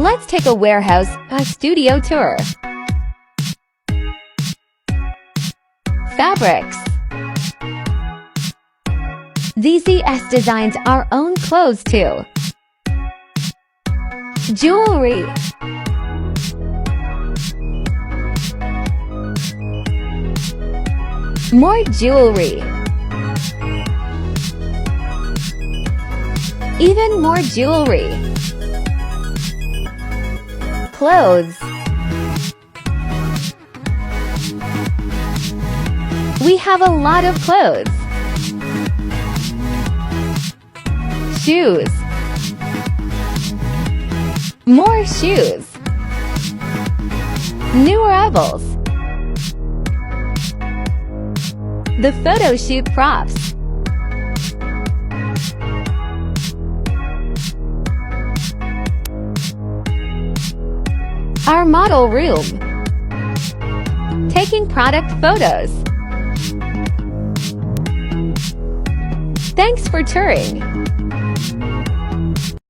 Let's take a warehouse, a studio tour. Fabrics. ZZS designs our own clothes too. Jewelry. More jewelry. Even more jewelry. Clothes. We have a lot of clothes. Shoes. More shoes. New arrivals. The photo shoot props. Our model room. Taking product photos. Thanks for touring.